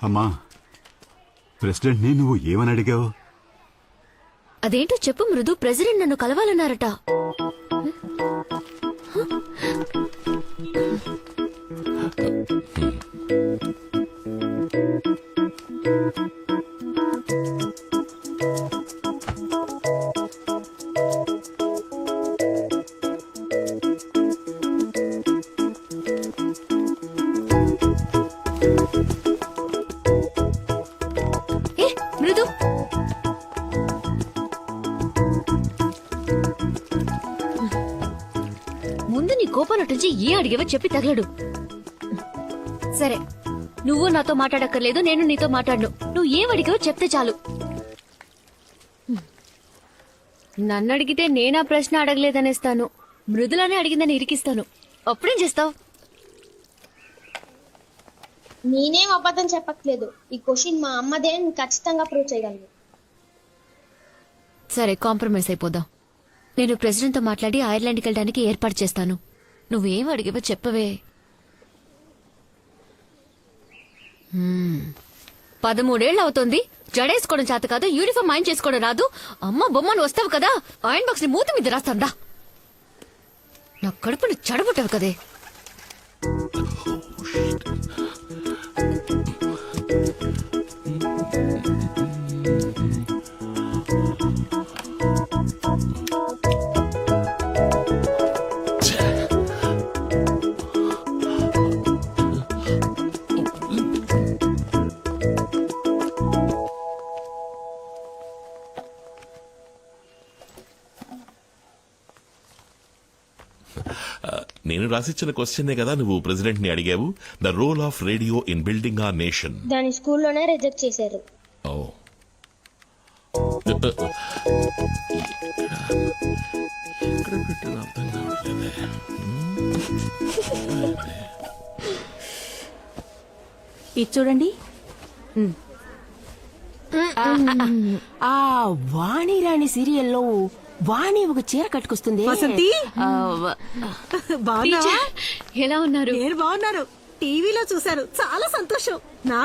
అమ్మా, ప్రెసిడెంట్ని నువ్వు ఏమని అడిగావు? అదేంటో చెప్పు మృదు. ప్రెసిడెంట్ నన్ను కలవాలన్నారట. మృదు, ముందు నీ కోపం నటించి ఏ అడిగేవో చెప్పి తగలడు. సరే, నువ్వు నాతో మాట్లాడక్కర్లేదు, నేను నీతో మాట్లాడను. నువ్వు ఏం అడిగావో చెప్తే చాలు. నన్ను అడిగితే నేనా ప్రశ్న అడగలేదనేస్తాను, మృదులానే అడిగిందని ఇరికిస్తాను. అప్పుడేం చేస్తావు? నేనేం అబద్ధం చెప్పట్లేదు. ఈ క్వశ్చన్ మా అమ్మదే, నేను ఖచ్చితంగా ప్రూవ్ చేయగలను. సరే, కాంప్రమైజ్ అయిపోదాం. నేను ప్రెసిడెంట్తో మాట్లాడి ఐర్లాండ్కి వెళ్ళడానికి ఏర్పాటు చేస్తాను. నువ్వేం అడిగావో చెప్పవే. 13 ఏళ్ళు అవుతోంది. జడేసుకోవడం చేత కాదు, యూనిఫామ్ ఆయన చేసుకోవడం రాదు. అమ్మ బొమ్మను వస్తావు కదా, ఆయన బాక్స్ ని మూత మీద రాస్తాందా. నా కడుపుని చెడబుట్టావు కదే. నేను రాసిచ్చిన క్వశ్చనే కదా నువ్వు ప్రెసిడెంట్ ని అడిగావు. The role of radio in building a nation. దాని స్కూల్లోనే రిజెక్ట్ చేశారు. ఇది చూడండి. ఆ వాణిరాణి సీరియల్లో వాణి ఒక చీర కట్టుకొస్తుంది. వసంతి, బాగున్నావా? ఎలా ఉన్నారు? నేను బాగున్నాను. టీవీలో చూశాను, చాలా సంతోషం. నా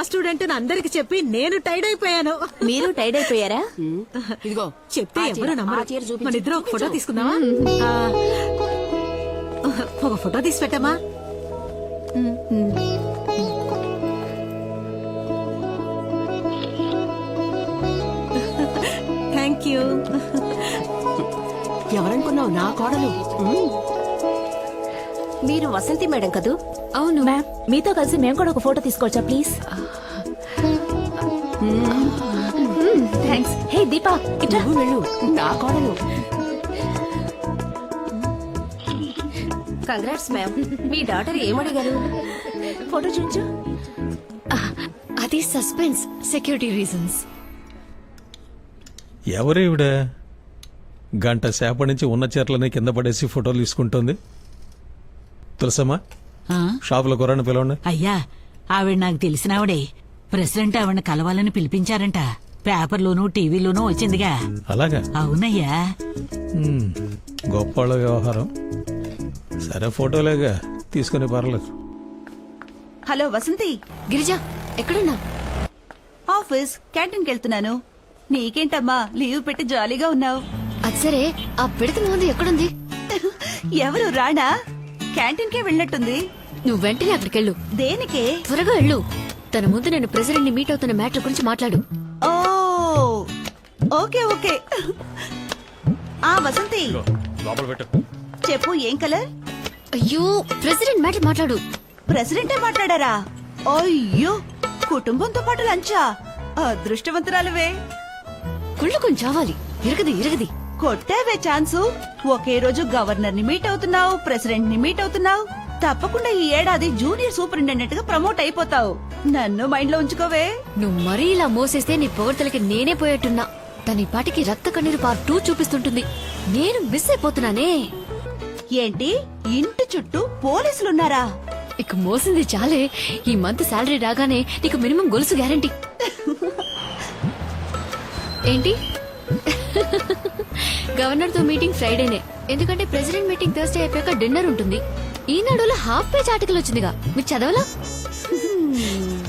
స్టూడెంట్ అందరికి చెప్పి నేను టైడ్ అయిపోయాను. మీరు టైడ్ అయిపోయారా? ఇదిగో చెప్తే ఎవరు నమ్మరు. మన ఇద్దరు ఒక ఫోటో తీసుకుందామా? ఒక ఫోటో తీసి పెట్టమ్మా. Thank you. ఎవరనుకున్నావు? నా కోడలు. మీరు వసంతి మేడం కదూ? అవును మ్యామ్, మీతో కలిసి మేము కూడా ఒక ఫోటో తీసుకోవచ్చా ప్లీజ్? థ్యాంక్స్. హే దీపా, ఇట్లా వెళ్ళు. నా కోడలు. Congrats ma'am. మీ డాటర్ ఏమడిగారు? ఫోటో చూచు. అది సస్పెన్స్, సెక్యూరిటీ రీజన్స్. ఎవరేవిడ గంట సేపటి నుంచి ఉన్న చీరలని కింద పడేసి ఫోటోలు తీసుకుంటుంది? తులసమ్మా, షాపులో కుర్రాన్ని పిలవండి. అయ్యా, ఆవిడ నాకు తెలిసినావిడే. ప్రెసిడెంట్ ఆవిడ కలవాలని పిలిపించారంట. పేపర్లోనూ టీవీలోనూ వచ్చిందిగా. అలాగా? అవునయ్యా. గొప్ప వ్యవహారం. సరే, ఫోటోలేగా తీసుకుని పర్లేదు. హలో వసంతి. గిరిజ, ఎక్కడున్నా? ఆఫీస్ క్యాంటీన్కి వెళ్తున్నాను. నీకేంటమ్మా లీవ్ పెట్టి జాలీగా ఉన్నావు? అది సరే, ఆ పిడత ముందు ఎక్కడుంది? ఎవరు రాణా? క్యాంటీన్కే వెళ్ళినట్టుంది. నువ్వు వెంటనే అక్కడికెళ్ళు. దేనికే? త్వరగా వెళ్ళు. తన ముందు నేను ప్రెసిడెంట్ ని మీట్ అవుతున్న మ్యాటర్ గురించి మాట్లాడు. ఓ ఓకే ఓకే. ఆ వసంతి, చెప్పు, ఏం కలర్? అయ్యో, ప్రెసిడెంట్ మ్యాటర్ మాట్లాడు. ప్రెసిడెంటే మాట్లాడారా? అయ్యో, కుటుంబంతో పాటు లంచా? అదృష్టవంతురాలువే. కుళ్ళు కొంచెం చావాలి. ఇరగది. కొట్టావే ఛాన్సు. ఒకే రోజు గవర్నర్ ని మీట్ అవుతున్నావు, ప్రెసిడెంట్ ని మీట్ అవుతున్నావు. తప్పకుండా ఈ ఏడాది జూనియర్ సూపరింటెండెంట్ గా ప్రమోట్ అయిపోతావు. నన్ను మైండ్ లో ఉంచుకోవే. నువ్వు మరీ ఇలా మోసేస్తే నీ పొగడ్తలకి నేనే పోయేట్టున్నా. తన పాటికి రక్త కన్నీరు పార్ట్ 2 చూపిస్తుంటుంది. నేను మిస్ అయిపోతున్నానే. ఏంటి, ఇంటి చుట్టూ పోలీసులున్నారా? ఇక మోసింది చాలే. ఈ మంత్ శాలరీ రాగానే నీకు మినిమం గొలుసు గ్యారంటీ. ఏంటి? గవర్నర్ తో మీటింగ్ ఫ్రైడేనే, ఎందుకంటే ప్రెసిడెంట్ మీటింగ్ థర్స్డే అయిపోయాక డిన్నర్ ఉంటుంది. ఈనాడులో హాఫ్ పేజ్ ఆర్టికల్ వచ్చిందిగా, మీరు చదవలా?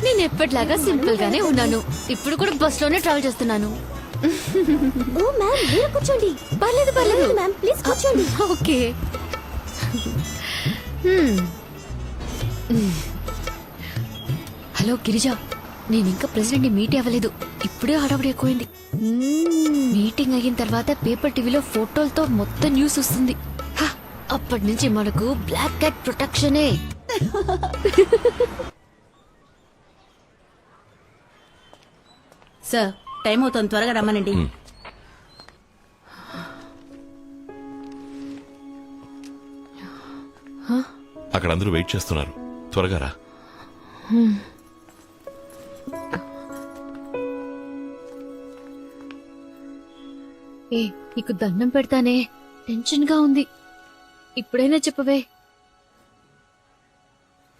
నేను ఎప్పటిలాగా సింపుల్ గానే ఉన్నాను. ఇప్పుడు కూడా బస్ లోనే ట్రావెల్ చేస్తున్నాను. ఓ మ్యామ్ మీరు కూర్చోండి. పర్లేదు పర్లేదు మ్యామ్ ప్లీజ్ కూర్చోండి. ఓకే. హలో గిరిజ, నేను ఇంకా ప్రెసిడెంట్ ని మీట్ అవ్వలేదు. ఇప్పుడే హడావుడి ఎక్కువైంది. మీటింగ్ అయిన తర్వాత పేపర్ టీవీలో ఫోటోలతో మొత్తం న్యూస్ వస్తుంది. హ, అప్పటి నుంచి మనకు బ్లాక్ క్యాట్ ప్రొటెక్షనే. సార్ టైం అవుతుంది, త్వరగా రమ్మనండి. అక్కడ అందరూ వెయిట్ చేస్తున్నారు, త్వరగా రా. ఏ నీకు దండం పెడతానే, టెన్షన్ గా ఉంది. ఇప్పుడైనా చెప్పవే.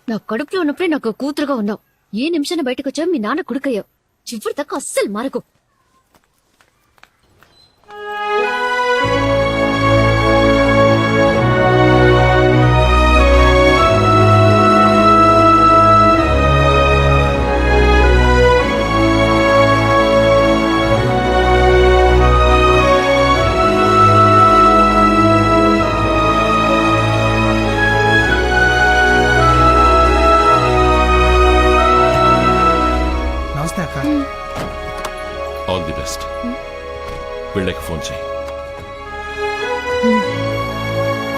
నా కడుపులో ఉన్నప్పుడే నాకు కూతురుగా ఉన్నావు. ఏ నిమిషాన్ని బయటకు వచ్చావు మీ నాన్న కొడుకయ్యావు. చివరి దాకా అస్సలు మారకు. నమస్తే అక్క. All the best. వీళ్ళకి ఫోన్ చేయి.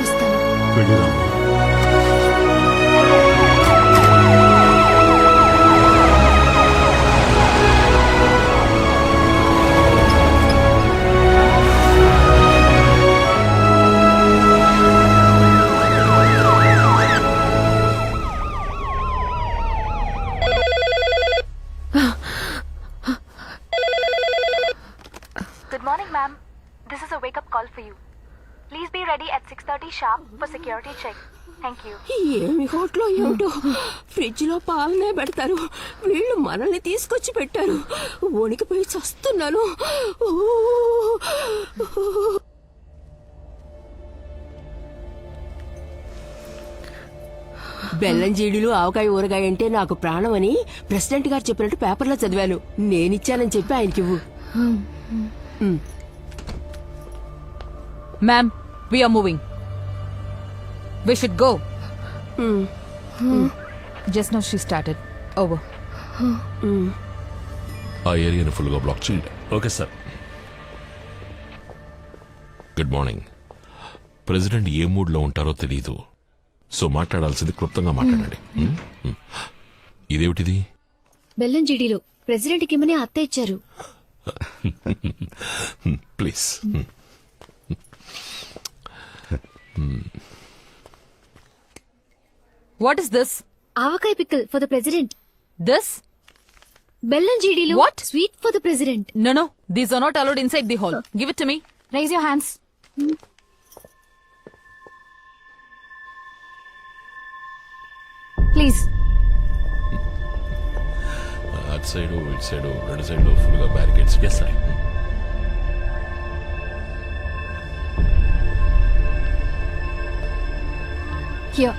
వస్తాను. వెళ్ళిరామ్మా. Good morning, ma'am. This is a wake-up call for you. Please be ready at 6:30 sharp for security check. Thank you. ఏమి హోటలో ఏమిటో, ఫ్రిడ్జ్ లో పాలనే పెడతారు, వీళ్ళు మనల్ని తీసుకొచ్చి పెట్టారు. వణికిపోయి చస్తున్నాను. బెల్లం జీడీలు ఆవకాయ ఊరగాయ అంటే నాకు ప్రాణం అని ప్రెసిడెంట్ గారు చెప్పినట్టు పేపర్లో చదివాను. నేనిచ్చానని చెప్పి ఆయనకి ఇవ్వు. Ma'am, we are moving. We should go. Just now she started. Over. ఆ ఏరియాను ఫుల్ గా బ్లాక్ చేయండి. Okay sir. Good morning. President ఏ మూడ్ లో ఉంటారో తెలియదు, సో మాట్లాడాల్సింది క్లుప్తంగా మాట్లాడండి. ఇదేమిటిది? బెల్లం జీడీలో ప్రెసిడెంట్ కి ఇమ్మని అత్త ఇచ్చారు. Please. What is this? Avakaya pickle for the president. This? బెల్లం జీడీలో What? Sweet for the president. No, no. These are not allowed inside the hall. Give it to me. Raise your hands. Please. అటు side ఇటు side రెండు side full గా barricades. Yes sir. Here.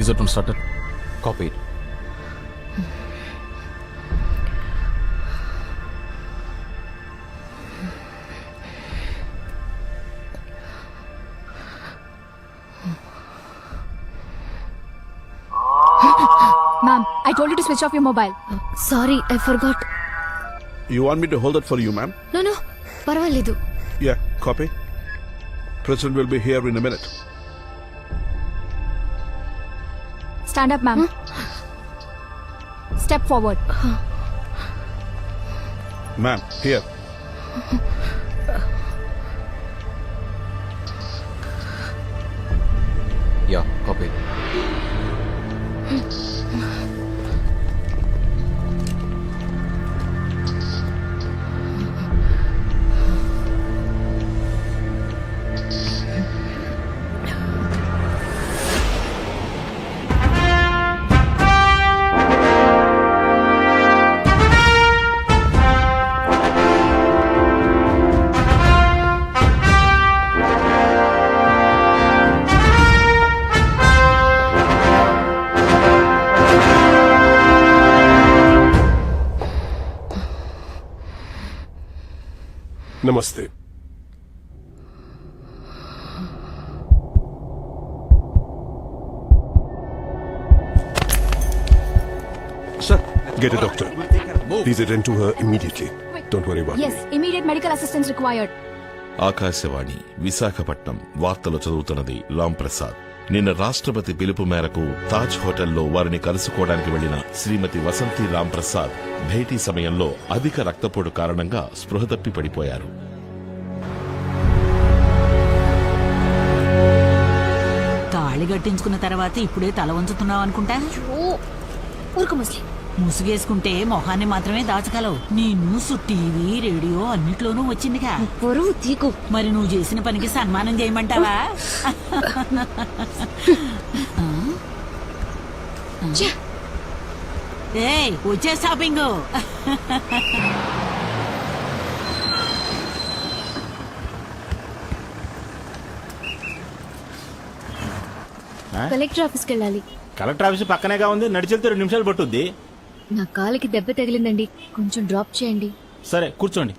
User tone started. Copied. Ma'am, I told you to switch off your mobile. Sorry, I forgot. You want me to hold it for you, ma'am? No no, పర్వాలేదు. Yeah, copy. President will be here in a minute. Stand up, ma'am. Step forward. Ma'am, here. Yeah, copied. Namaste. Sir, get a doctor. Please attend to her immediately. Don't worry about it. immediate medical assistance required. Akashvani Visakhapatnam వార్తలు చదువుతున్నది రామ్ ప్రసాద్. నిన్న రాష్ట్రపతి పిలుపు మేరకు తాజ్ హోటల్లో వారిని కలుసుకోవడానికి వెళ్లిన శ్రీమతి వసంతి రామ్ ప్రసాద్ భేటీ సమయంలో అధిక రక్తపోటు కారణంగా స్పృహ తప్పి పడిపోయారు. తాళి కట్టించుకున్న తర్వాత ఇప్పుడే తల వంచుతున్నావు అనుకుంటా. ఊరుకు ముస్లిం. ముసుగేసుకుంటే మొహాన్ని మాత్రమే దాచగలవు. నీ న్యూస్ టీవీ రేడియో అన్నిట్లోనూ వచ్చిందిగా. పొరుగు తీకు. మరి నువ్వు చేసిన పనికి సన్మానం చేయమంటావా? ఏయ్, వచ్చే షాపింగ్. కలెక్టర్ ఆఫీస్కి వెళ్ళాలి. కలెక్టర్ ఆఫీస్ పక్కనేగా ఉంది, నడిచెళ్తే 2 నిమిషాలు పట్టుద్ది. నా కాలికి దెబ్బ తగిలిందండి, కొంచెం డ్రాప్ చేయండి. సరే కూర్చోండి.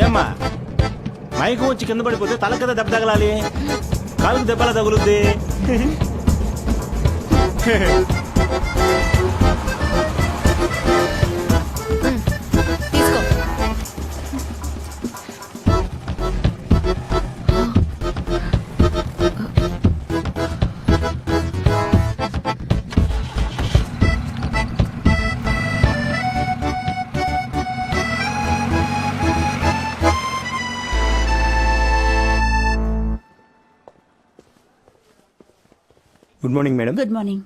ఏమ్మా, మైకు వచ్చి కింద పడిపోతే తల కదా దెబ్బ తగలాలి, కాలుకు దెబ్బలా తగులుద్ది. తీసుకో. Good morning madam. Good morning.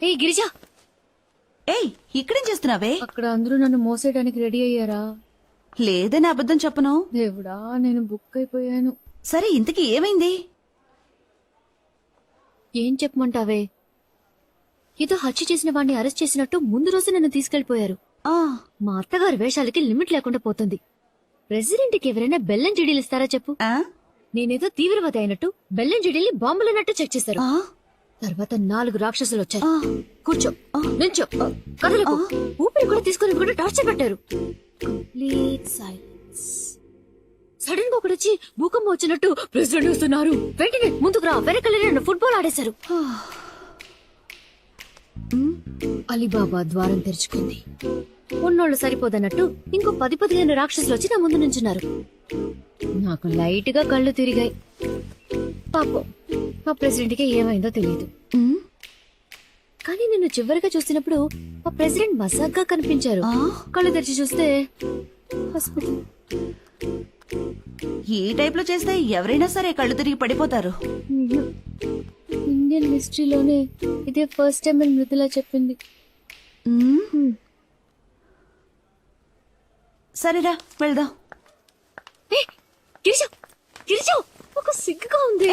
ఏ గిరిజా, ఏయ్, ఇక్కడేం చేస్తున్నావే? అక్కడ అందరూ నన్ను మోసేయడానికి రెడీ అయ్యారా? లేదని అబద్ధం చెప్పను. దేవుడా, నేను బుక్ అయిపోయాను. సరే, ఇంతకీ ఏమైంది? ఏం చెప్పమంటావే? ఏదో హత్య చేసిన వాడిని అరెస్ట్ చేసినట్టు ముందు రోజు నన్ను తీసుకెళ్లిపోయారు. ఆ, మా అత్తగారి వేషాలకి లిమిట్ లేకుండా పోతుంది. ప్రెసిడెంట్కి ఎవరైనా బెల్లం చెడీలు ఇస్తారా చెప్పు? ఆ, నేనేదో తీవ్రవాది అయినట్టు బెల్లం చెడీల్ని బాంబులన్నట్టు చెక్ చేశారు. ఆ, తర్వాత 4 రాక్షసులు వచ్చారు. ఆ. కూర్చో, నుంచో, కదలకు, ఊపిరి కూడా తీసుకుని కూడా టార్చర్ పెట్టారు. Complete silence. సడన్ గా ఒకటి వచ్చి భూకంపం వచ్చినట్టు ప్రెసిడెంట్ వస్తున్నారు, వెంటనే ముందుకు రా, వెనకలే నన్ను ఫుట్బాల్ ఆడేశారు. అలీబాబా ద్వారం తెరుచుకుంది. ఉన్నోళ్ళు సరిపోదన్నట్టు ఇంకో 10-15 రాక్షసులు వచ్చి నా ముందు నుంచున్నారు. నాకు లైట్ గా కళ్ళు తిరిగాయి. పాపం మా ప్రెసిడెంట్ కి ఏమైందో తెలియదు. కానీ నిన్ను చివరిగా చూసినప్పుడు మా ప్రెసిడెంట్ మసాగ్గా కనిపించారు. కళ్ళు తెరిచి చూస్తే హాస్పిటల్. ఈ టైప్ లో చేస్తే ఎవరైనా సరే కళ్ళు తిరిగి పడిపోతారు. ఇండియన్ హిస్టరీలోనే ఇదే ఫస్ట్ టైం అని మృదులా చెప్పింది. సరేరా, వెళ్దాం. గిరిజా, గిరిజా, ఒక సిగ్గుగా ఉంది.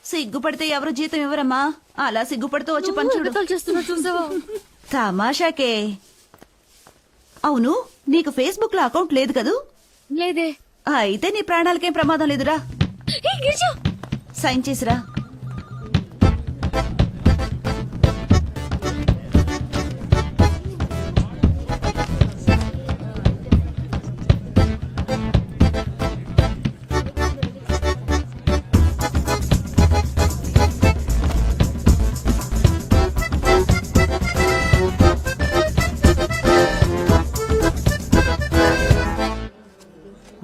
సిగ్గుపడితే ఎవరు జీతం ఇవ్వరమ్మా. అలా సిగ్గుపడుతూ వచ్చి పని చూడు. ఎగతాళి చేస్తున్నా చూసావా? తమాషాకే. అవును, నీకు ఫేస్బుక్ లో అకౌంట్ లేదు కదూ? లేదే. అయితే నీ ప్రాణాలకేం ప్రమాదం లేదురా. గిరిజా, సైన్ చేసిరా.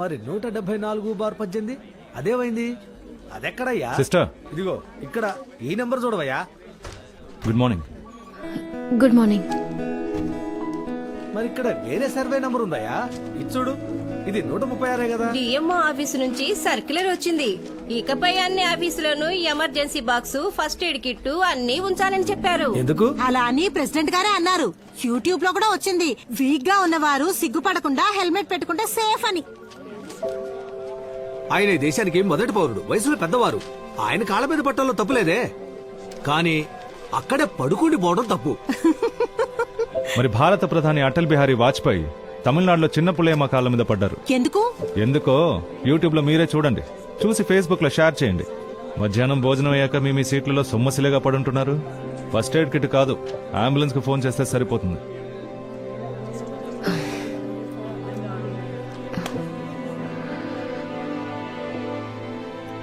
మరి 174/18 అదేమైంది? అదెక్కడయ్యా? సిస్టర్, ఇదిగో ఇక్కడ ఈ నెంబర్ చూడవయ్యా. Good morning. Good morning. మరి ఇక్కడ వేరే సర్వే నంబర్ ఉందయ్యా. ఇది చూడు, ఇది 136 కదా. డిఎంఓ ఆఫీసు నుంచి సర్క్యులర్ వచ్చింది. ఇకపై అన్ని ఆఫీసులోనూ emergency box, first aid kit అన్ని ఉంచాలని చెప్పారు. ఎందుకు? అలా అని ప్రెసిడెంట్ గారే అన్నారు. యూట్యూబ్ లో కూడా వచ్చింది. వీక్ గా ఉన్నవారు సిగ్గుపడకుండా హెల్మెట్ పెట్టుకుంటే సేఫ్ అని. ఆయన ఈ దేశానికి మొదటి పౌరుడు, వయసులో పెద్దవారు. ఆయన కాళ్ళ మీద పట్టడంలో తప్పులేదే, కానీ అక్కడే పడుకుండి పోవడం తప్పు. మరి భారత ప్రధాని అటల్ బిహారీ వాజ్పేయి తమిళనాడులో చిన్న పుల్లయ్యమ్మ కాళ్ళ మీద పడ్డారు. ఎందుకు? ఎందుకో యూట్యూబ్ లో మీరే చూడండి. చూసి ఫేస్బుక్లో షేర్ చేయండి. మధ్యాహ్నం భోజనం అయ్యాక మీ సీట్లలో సొమ్మసిలేగా పడుంటున్నారు. ఫస్ట్ ఎయిడ్ కిట్ కాదు, అంబులెన్స్కి ఫోన్ చేస్తే సరిపోతుంది.